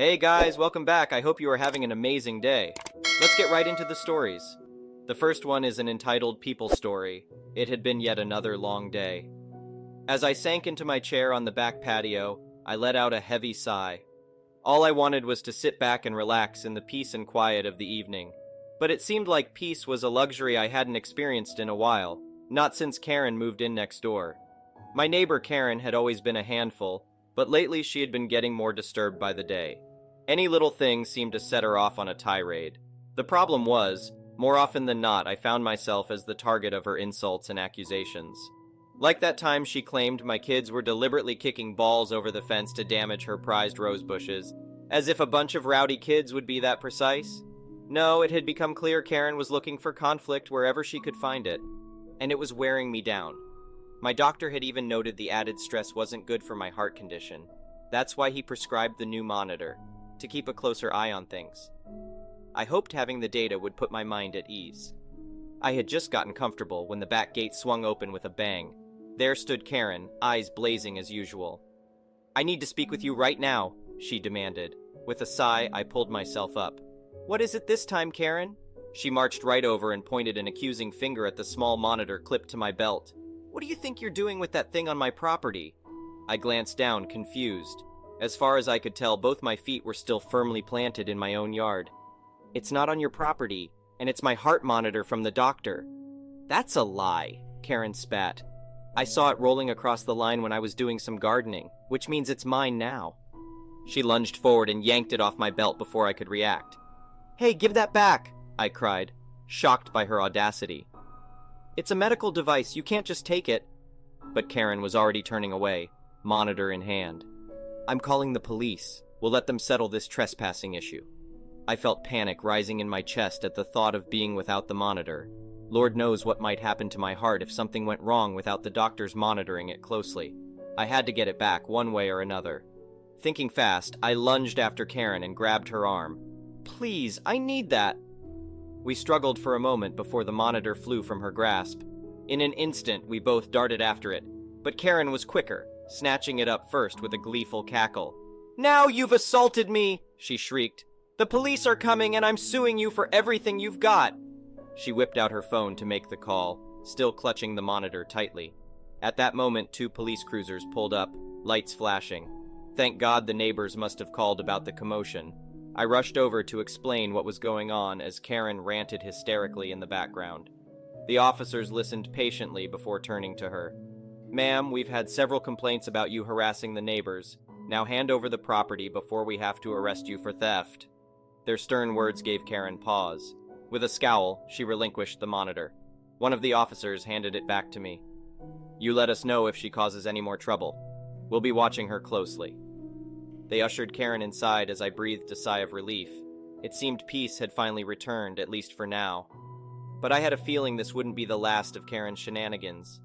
Hey guys, welcome back. I hope you are having an amazing day. Let's get right into the stories. The first one is an entitled People story. It had been yet another long day. As I sank into my chair on the back patio, I let out a heavy sigh. All I wanted was to sit back and relax in the peace and quiet of the evening. But it seemed like peace was a luxury I hadn't experienced in a while, not since Karen moved in next door. My neighbor Karen had always been a handful, but lately she had been getting more disturbed by the day. Any little thing seemed to set her off on a tirade. The problem was, more often than not, I found myself as the target of her insults and accusations. Like that time she claimed my kids were deliberately kicking balls over the fence to damage her prized rose bushes, as if a bunch of rowdy kids would be that precise. No, it had become clear Karen was looking for conflict wherever she could find it, and it was wearing me down. My doctor had even noted the added stress wasn't good for my heart condition. That's why he prescribed the new monitor, to keep a closer eye on things. I hoped having the data would put my mind at ease. I had just gotten comfortable when the back gate swung open with a bang. There stood Karen, eyes blazing as usual. "I need to speak with you right now," she demanded. With a sigh, I pulled myself up. "What is it this time, Karen?" She marched right over and pointed an accusing finger at the small monitor clipped to my belt. "What do you think you're doing with that thing on my property?" I glanced down, confused. As far as I could tell, both my feet were still firmly planted in my own yard. "It's not on your property, and it's my heart monitor from the doctor." "That's a lie," Karen spat. "I saw it rolling across the line when I was doing some gardening, which means it's mine now." She lunged forward and yanked it off my belt before I could react. "Hey, give that back!" I cried, shocked by her audacity. "It's a medical device, you can't just take it." But Karen was already turning away, monitor in hand. "I'm calling the police. We'll let them settle this trespassing issue." I felt panic rising in my chest at the thought of being without the monitor. Lord knows what might happen to my heart if something went wrong without the doctors monitoring it closely. I had to get it back one way or another. Thinking fast, I lunged after Karen and grabbed her arm. "Please, I need that." We struggled for a moment before the monitor flew from her grasp. In an instant, we both darted after it, but Karen was quicker, snatching it up first with a gleeful cackle. "Now you've assaulted me!" she shrieked. "The police are coming and I'm suing you for everything you've got!" She whipped out her phone to make the call, still clutching the monitor tightly. At that moment, 2 police cruisers pulled up, lights flashing. Thank God the neighbors must have called about the commotion. I rushed over to explain what was going on as Karen ranted hysterically in the background. The officers listened patiently before turning to her. "Ma'am, we've had several complaints about you harassing the neighbors. Now hand over the property before we have to arrest you for theft." Their stern words gave Karen pause. With a scowl, she relinquished the monitor. One of the officers handed it back to me. "You let us know if she causes any more trouble. We'll be watching her closely." They ushered Karen inside as I breathed a sigh of relief. It seemed peace had finally returned, at least for now. But I had a feeling this wouldn't be the last of Karen's shenanigans.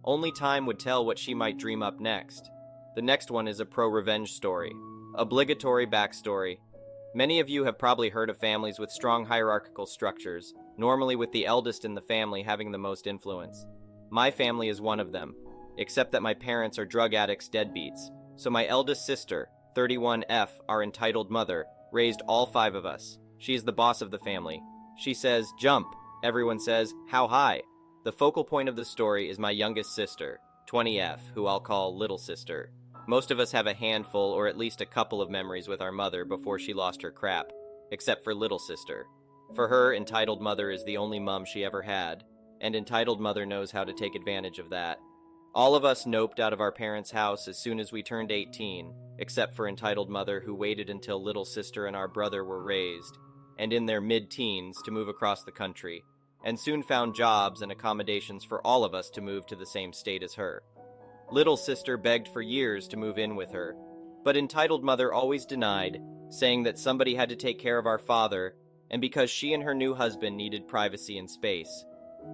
Only time would tell what she might dream up next. The next one is a pro-revenge story. Obligatory backstory. Many of you have probably heard of families with strong hierarchical structures, normally with the eldest in the family having the most influence. My family is one of them, except that my parents are drug addicts deadbeats, so my eldest sister, 31F, our entitled mother, raised all 5 of us. She is the boss of the family. She says, "Jump." Everyone says, "How high?" The focal point of the story is my youngest sister, 20F, who I'll call Little Sister. Most of us have a handful or at least a couple of memories with our mother before she lost her crap, except for Little Sister. For her, entitled mother is the only mom she ever had, and entitled mother knows how to take advantage of that. All of us noped out of our parents' house as soon as we turned 18, except for entitled mother who waited until Little Sister and our brother were raised, and in their mid-teens to move across the country, and soon found jobs and accommodations for all of us to move to the same state as her. Little Sister begged for years to move in with her, but entitled mother always denied, saying that somebody had to take care of our father, and because she and her new husband needed privacy and space.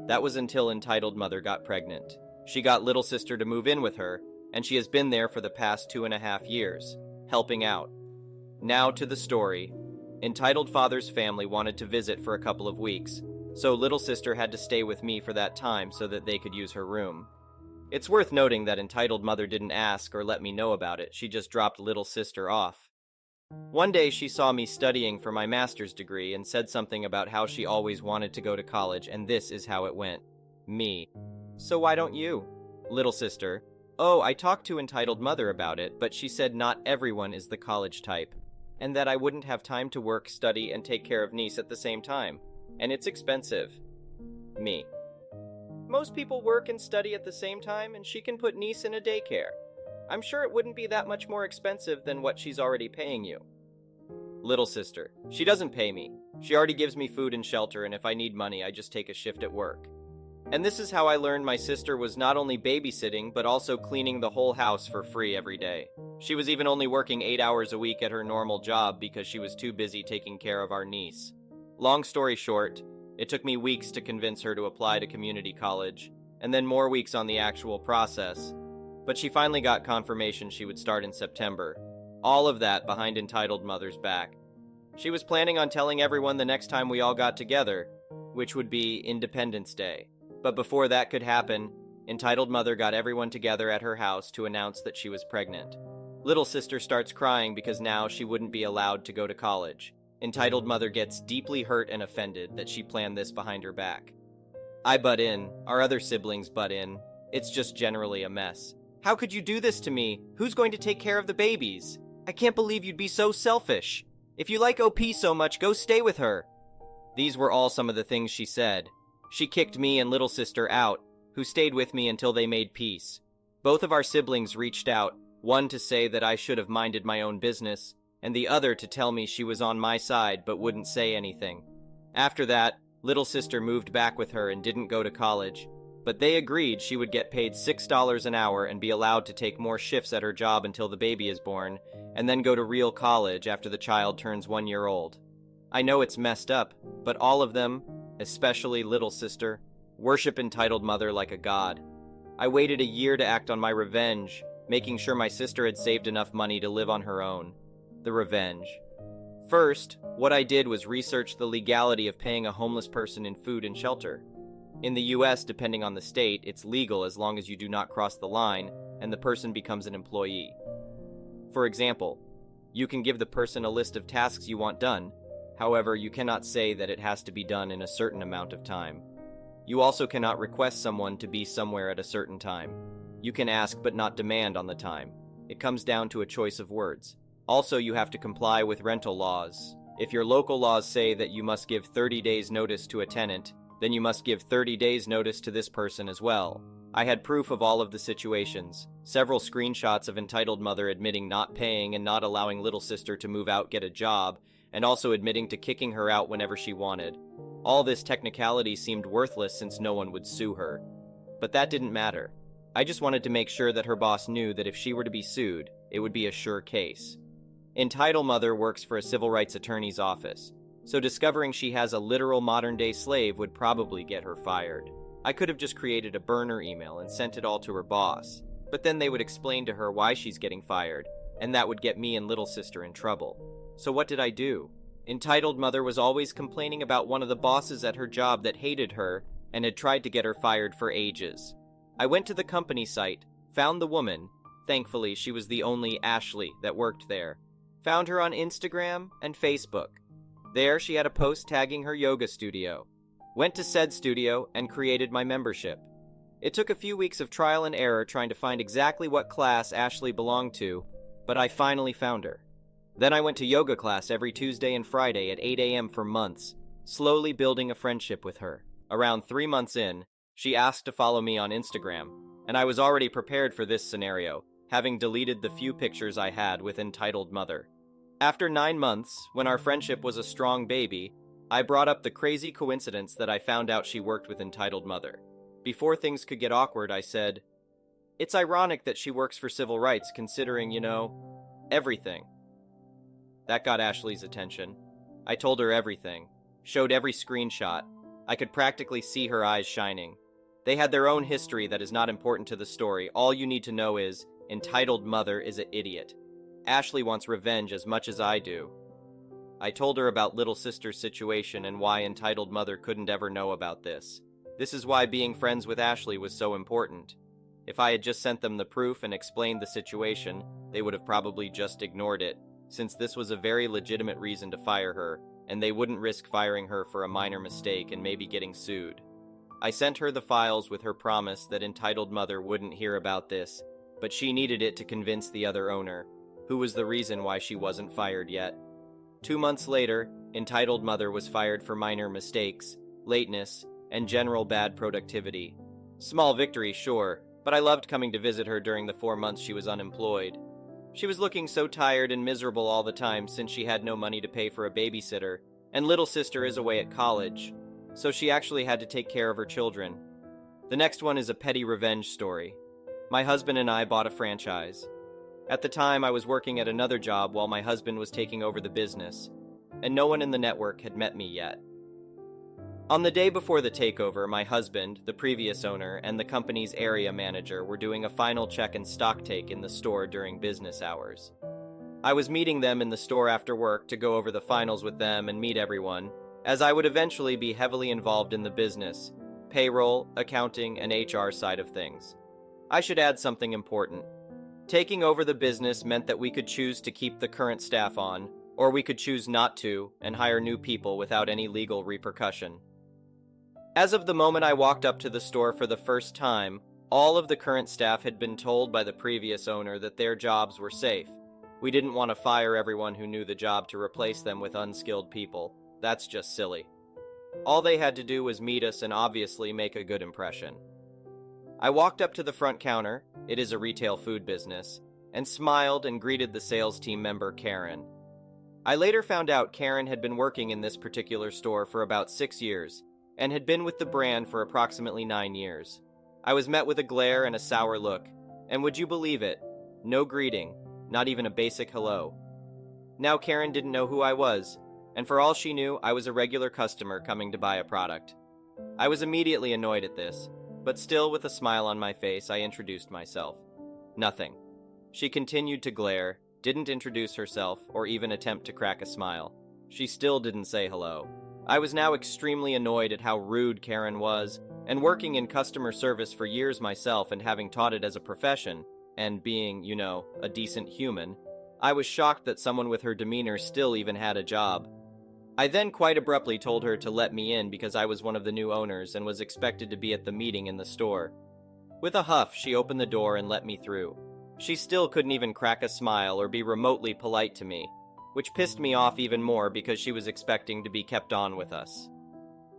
That was until entitled mother got pregnant. She got Little Sister to move in with her, and she has been there for the past 2.5 years, helping out. Now to the story. Entitled father's family wanted to visit for a couple of weeks, so Little Sister had to stay with me for that time so that they could use her room. It's worth noting that entitled mother didn't ask or let me know about it, she just dropped Little Sister off. One day she saw me studying for my master's degree and said something about how she always wanted to go to college, and this is how it went. Me. So why don't you? Little sister. Oh, I talked to entitled mother about it, but she said not everyone is the college type, and that I wouldn't have time to work, study, and take care of niece at the same time. And it's expensive. Me. Most people work and study at the same time, and she can put niece in a daycare. I'm sure it wouldn't be that much more expensive than what she's already paying you. Little sister. She doesn't pay me. She already gives me food and shelter, and if I need money, I just take a shift at work. And this is how I learned my sister was not only babysitting, but also cleaning the whole house for free every day. She was even only working 8 hours a week at her normal job because she was too busy taking care of our niece. Long story short, it took me weeks to convince her to apply to community college, and then more weeks on the actual process. But she finally got confirmation she would start in September. All of that behind entitled mother's back. She was planning on telling everyone the next time we all got together, which would be Independence Day. But before that could happen, entitled mother got everyone together at her house to announce that she was pregnant. Little sister starts crying because now she wouldn't be allowed to go to college. Entitled mother gets deeply hurt and offended that she planned this behind her back. I butt in, our other siblings butt in. It's just generally a mess. How could you do this to me? Who's going to take care of the babies? I can't believe you'd be so selfish. If you like OP so much, go stay with her. These were all some of the things she said. She kicked me and little sister out, who stayed with me until they made peace. Both of our siblings reached out, one to say that I should have minded my own business, and the other to tell me she was on my side but wouldn't say anything. After that, little sister moved back with her and didn't go to college, but they agreed she would get paid $6 an hour and be allowed to take more shifts at her job until the baby is born, and then go to real college after the child turns 1 year old. I know it's messed up, but all of them, especially little sister, worship entitled mother like a god. I waited a year to act on my revenge, making sure my sister had saved enough money to live on her own. The revenge. First, what I did was research the legality of paying a homeless person in food and shelter. In the US, depending on the state, it's legal as long as you do not cross the line and the person becomes an employee. For example, you can give the person a list of tasks you want done. However, you cannot say that it has to be done in a certain amount of time. You also cannot request someone to be somewhere at a certain time. You can ask but not demand on the time. It comes down to a choice of words. Also, you have to comply with rental laws. If your local laws say that you must give 30 days notice to a tenant, then you must give 30 days notice to this person as well. I had proof of all of the situations, several screenshots of entitled mother admitting not paying and not allowing little sister to move out get a job, and also admitting to kicking her out whenever she wanted. All this technicality seemed worthless since no one would sue her. But that didn't matter. I just wanted to make sure that her boss knew that if she were to be sued, it would be a sure case. Entitled mother works for a civil rights attorney's office, so discovering she has a literal modern-day slave would probably get her fired. I could have just created a burner email and sent it all to her boss, but then they would explain to her why she's getting fired, and that would get me and little sister in trouble. So what did I do? Entitled mother was always complaining about one of the bosses at her job that hated her and had tried to get her fired for ages. I went to the company site, found the woman. Thankfully, she was the only Ashley that worked there. Found her on Instagram and Facebook. There, she had a post tagging her yoga studio. Went to said studio and created my membership. It took a few weeks of trial and error trying to find exactly what class Ashley belonged to, but I finally found her. Then I went to yoga class every Tuesday and Friday at 8 a.m. for months, slowly building a friendship with her. Around 3 months in, she asked to follow me on Instagram, and I was already prepared for this scenario, having deleted the few pictures I had with entitled mother. After 9 months, when our friendship was a strong baby, I brought up the crazy coincidence that I found out she worked with entitled mother. Before things could get awkward, I said, "It's ironic that she works for civil rights considering, everything." That got Ashley's attention. I told her everything, showed every screenshot. I could practically see her eyes shining. They had their own history that is not important to the story. All you need to know is, entitled mother is an idiot. Ashley wants revenge as much as I do. I told her about little sister's situation and why entitled mother couldn't ever know about this. This is why being friends with Ashley was so important. If I had just sent them the proof and explained the situation, they would have probably just ignored it. since this was a very legitimate reason to fire her, and they wouldn't risk firing her for a minor mistake and maybe getting sued. I sent her the files with her promise that Entitled Mother wouldn't hear about this, but she needed it to convince the other owner, who was the reason why she wasn't fired yet. 2 months later, Entitled Mother was fired for minor mistakes, lateness, and general bad productivity. Small victory, sure, but I loved coming to visit her during the 4 months she was unemployed. She was looking so tired and miserable all the time since she had no money to pay for a babysitter, and little sister is away at college, so she actually had to take care of her children. The next one is a petty revenge story. My husband and I bought a franchise. At the time, I was working at another job while my husband was taking over the business, and no one in the network had met me yet. On the day before the takeover, my husband, the previous owner, and the company's area manager were doing a final check and stock take in the store during business hours. I was meeting them in the store after work to go over the finals with them and meet everyone, as I would eventually be heavily involved in the business, payroll, accounting, and HR side of things. I should add something important. Taking over the business meant that we could choose to keep the current staff on, or we could choose not to and hire new people without any legal repercussion. As of the moment I walked up to the store for the first time, all of the current staff had been told by the previous owner that their jobs were safe. We didn't want to fire everyone who knew the job to replace them with unskilled people. That's just silly. All they had to do was meet us and obviously make a good impression. I walked up to the front counter, it is a retail food business, and smiled and greeted the sales team member, Karen. I later found out Karen had been working in this particular store for about 6 years, and had been with the brand for approximately 9 years. I was met with a glare and a sour look, and would you believe it? No greeting, not even a basic hello. Now Karen didn't know who I was, and for all she knew, I was a regular customer coming to buy a product. I was immediately annoyed at this, but still with a smile on my face, I introduced myself. Nothing. She continued to glare, didn't introduce herself, or even attempt to crack a smile. She still didn't say hello. I was now extremely annoyed at how rude Karen was, and working in customer service for years myself and having taught it as a profession, and being, a decent human, I was shocked that someone with her demeanor still even had a job. I then quite abruptly told her to let me in because I was one of the new owners and was expected to be at the meeting in the store. With a huff, she opened the door and let me through. She still couldn't even crack a smile or be remotely polite to me, which pissed me off even more because she was expecting to be kept on with us.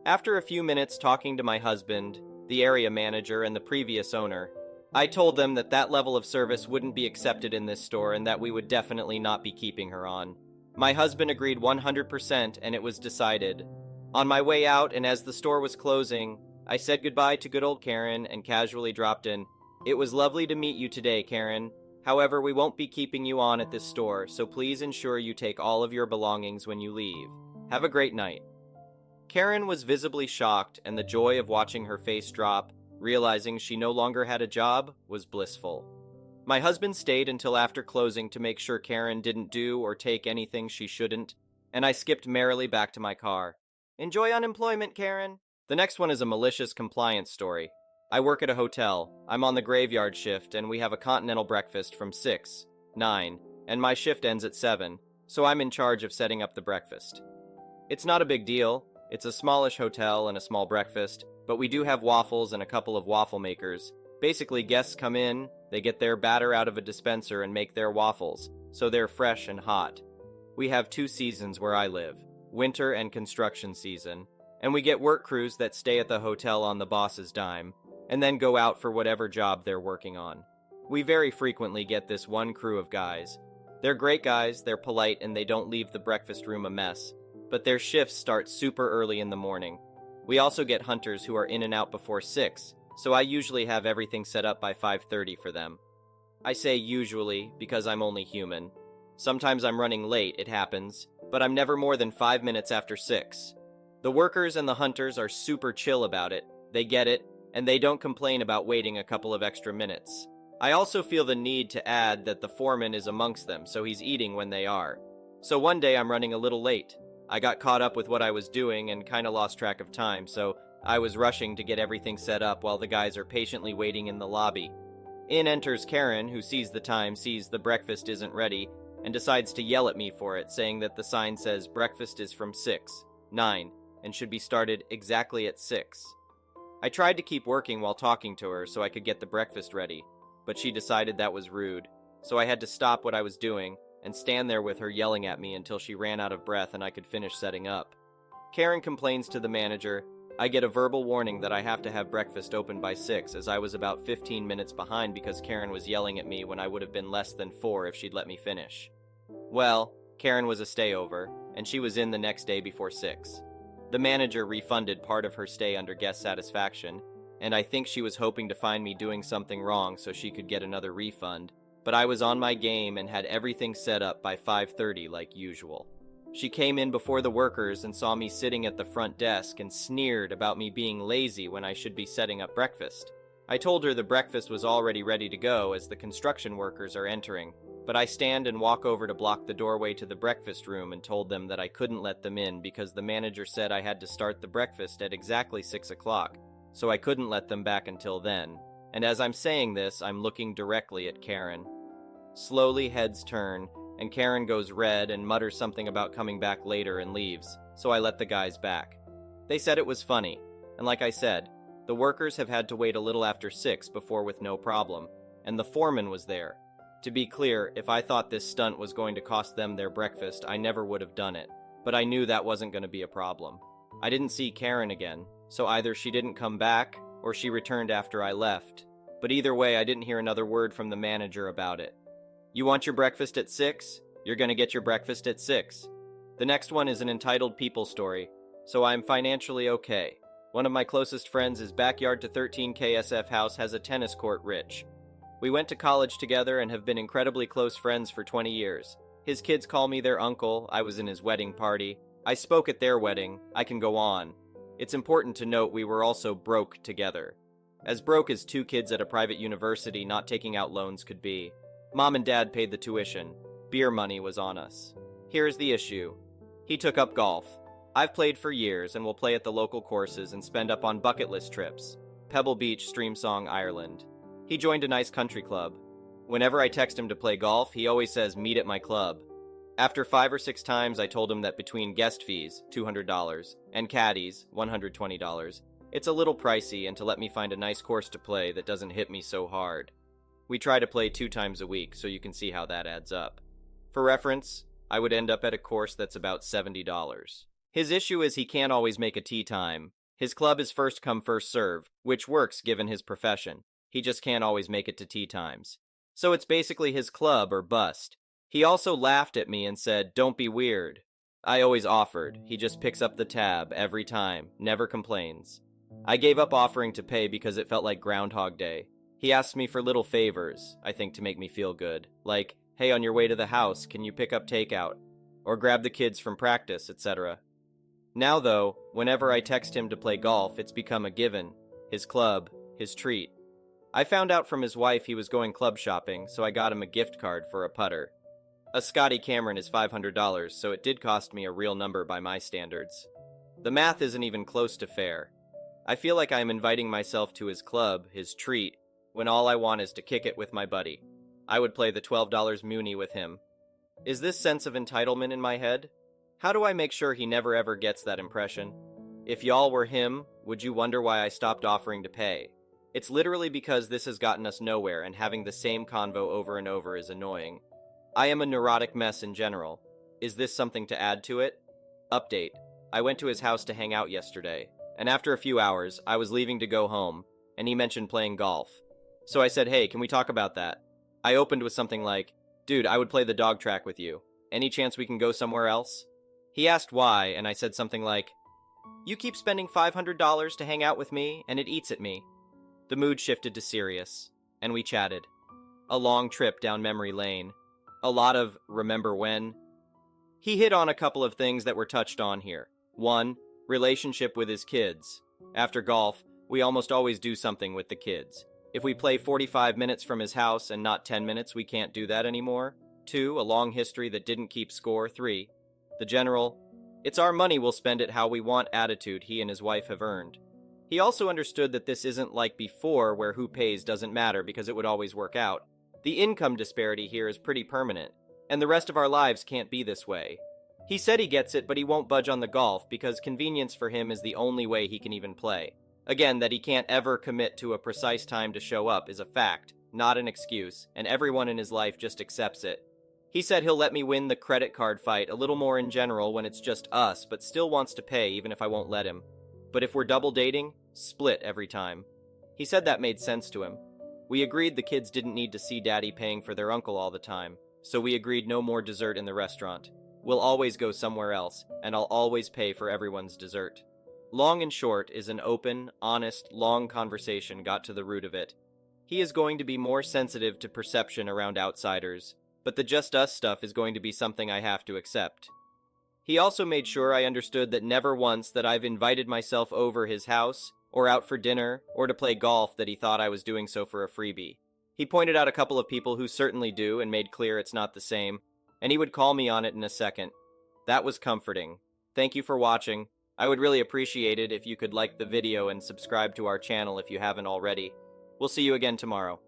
After a few minutes talking to my husband, the area manager, and the previous owner, I told them that that level of service wouldn't be accepted in this store and that we would definitely not be keeping her on. My husband agreed 100% and it was decided. On my way out and as the store was closing, I said goodbye to good old Karen and casually dropped in, "It was lovely to meet you today, Karen. However, we won't be keeping you on at this store, so please ensure you take all of your belongings when you leave. Have a great night." Karen was visibly shocked, and the joy of watching her face drop, realizing she no longer had a job, was blissful. My husband stayed until after closing to make sure Karen didn't do or take anything she shouldn't, and I skipped merrily back to my car. Enjoy unemployment, Karen. The next one is a malicious compliance story. I work at a hotel. I'm on the graveyard shift, and we have a continental breakfast from 6, 9, and my shift ends at 7, so I'm in charge of setting up the breakfast. It's not a big deal. It's a smallish hotel and a small breakfast, but we do have waffles and a couple of waffle makers. Basically, guests come in, they get their batter out of a dispenser and make their waffles, so they're fresh and hot. We have 2 seasons where I live, winter and construction season, and we get work crews that stay at the hotel on the boss's dime, and then go out for whatever job they're working on. We very frequently get this one crew of guys. They're great guys, they're polite, and they don't leave the breakfast room a mess, but their shifts start super early in the morning. We also get hunters who are in and out before 6, so I usually have everything set up by 5:30 for them. I say usually because I'm only human. Sometimes I'm running late, it happens, but I'm never more than 5 minutes after 6. The workers and the hunters are super chill about it, they get it, and they don't complain about waiting a couple of extra minutes. I also feel the need to add that the foreman is amongst them, so he's eating when they are. So one day I'm running a little late. I got caught up with what I was doing and kinda lost track of time, so I was rushing to get everything set up while the guys are patiently waiting in the lobby. In enters Karen, who sees the time, sees the breakfast isn't ready, and decides to yell at me for it, saying that the sign says breakfast is from 6, 9, and should be started exactly at 6. I tried to keep working while talking to her so I could get the breakfast ready, but she decided that was rude, so I had to stop what I was doing and stand there with her yelling at me until she ran out of breath and I could finish setting up. Karen complains to the manager. I get a verbal warning that I have to have breakfast open by 6, as I was about 15 minutes behind because Karen was yelling at me when I would have been less than 4 if she'd let me finish. Well, Karen was a stayover, and she was in the next day before 6. The manager refunded part of her stay under guest satisfaction, and I think she was hoping to find me doing something wrong so she could get another refund, but I was on my game and had everything set up by 5:30 like usual. She came in before the workers and saw me sitting at the front desk and sneered about me being lazy when I should be setting up breakfast. I told her the breakfast was already ready to go as the construction workers are entering, but I stand and walk over to block the doorway to the breakfast room and told them that I couldn't let them in because the manager said I had to start the breakfast at exactly 6 o'clock, so I couldn't let them back until then. And as I'm saying this, I'm looking directly at Karen. Slowly heads turn, and Karen goes red and mutters something about coming back later and leaves, so I let the guys back. They said it was funny, and like I said, the workers have had to wait a little after 6 before with no problem, and the foreman was there. To be clear, if I thought this stunt was going to cost them their breakfast, I never would have done it, but I knew that wasn't going to be a problem. I didn't see Karen again, so either she didn't come back, or she returned after I left, but either way I didn't hear another word from the manager about it. You want your breakfast at 6? You're gonna get your breakfast at 6. The next one is an entitled people story, so I'm financially okay. One of my closest friends' backyard to 13 KSF house has a tennis court rich. We went to college together and have been incredibly close friends for 20 years. His kids call me their uncle. I was in his wedding party. I spoke at their wedding. I can go on. It's important to note we were also broke together. As broke as 2 kids at a private university not taking out loans could be. Mom and Dad paid the tuition. Beer money was on us. Here's the issue. He took up golf. I've played for years and will play at the local courses and spend up on bucket list trips. Pebble Beach, Streamsong, Ireland. He joined a nice country club. Whenever I text him to play golf, he always says, meet at my club. After 5 or 6 times, I told him that between guest fees, $200, and caddies, $120, it's a little pricey and to let me find a nice course to play that doesn't hit me so hard. We try to play 2 times a week, so you can see how that adds up. For reference, I would end up at a course that's about $70. His issue is he can't always make a tee time. His club is first come first serve, which works given his profession. He just can't always make it to tee times. So it's basically his club or bust. He also laughed at me and said, don't be weird. I always offered. He just picks up the tab every time, never complains. I gave up offering to pay because it felt like Groundhog Day. He asked me for little favors, I think to make me feel good, like, hey, on your way to the house, can you pick up takeout? Or grab the kids from practice, etc. Now though, whenever I text him to play golf, it's become a given. His club, his treat. I found out from his wife he was going club shopping, so I got him a gift card for a putter. A Scotty Cameron is $500, so it did cost me a real number by my standards. The math isn't even close to fair. I feel like I'm inviting myself to his club, his treat, when all I want is to kick it with my buddy. I would play the $12 Muni with him. Is this sense of entitlement in my head? How do I make sure he never ever gets that impression? If y'all were him, would you wonder why I stopped offering to pay? It's literally because this has gotten us nowhere and having the same convo over and over is annoying. I am a neurotic mess in general. Is this something to add to it? Update. I went to his house to hang out yesterday, and after a few hours, I was leaving to go home, and he mentioned playing golf. So I said, hey, can we talk about that? I opened with something like, dude, I would play the dog track with you. Any chance we can go somewhere else? He asked why, and I said something like, you keep spending $500 to hang out with me, and it eats at me. The mood shifted to serious, and we chatted. A long trip down memory lane. A lot of remember when. He hit on a couple of things that were touched on here. 1, relationship with his kids. After golf, we almost always do something with the kids. If we play 45 minutes from his house and not 10 minutes, we can't do that anymore. 2, a long history that didn't keep score. 3, the general, it's our money, we'll spend it how we want attitude he and his wife have earned. He also understood that this isn't like before where who pays doesn't matter because it would always work out. The income disparity here is pretty permanent. and the rest of our lives can't be this way. He said he gets it, but he won't budge on the golf because convenience for him is the only way he can even play. Again, that he can't ever commit to a precise time to show up is a fact, not an excuse, and everyone in his life just accepts it. He said he'll let me win the credit card fight a little more in general when it's just us, but still wants to pay even if I won't let him. But if we're double dating, split every time. He said that made sense to him. We agreed the kids didn't need to see Daddy paying for their uncle all the time, so we agreed no more dessert in the restaurant. We'll always go somewhere else, and I'll always pay for everyone's dessert. Long and short is an open, honest, long conversation got to the root of it. He is going to be more sensitive to perception around outsiders, but the just us stuff is going to be something I have to accept. He also made sure I understood that never once that I've invited myself over his house, or out for dinner, or to play golf that he thought I was doing so for a freebie. He pointed out a couple of people who certainly do and made clear it's not the same, and he would call me on it in a second. That was comforting. Thank you for watching. I would really appreciate it if you could like the video and subscribe to our channel if you haven't already. We'll see you again tomorrow.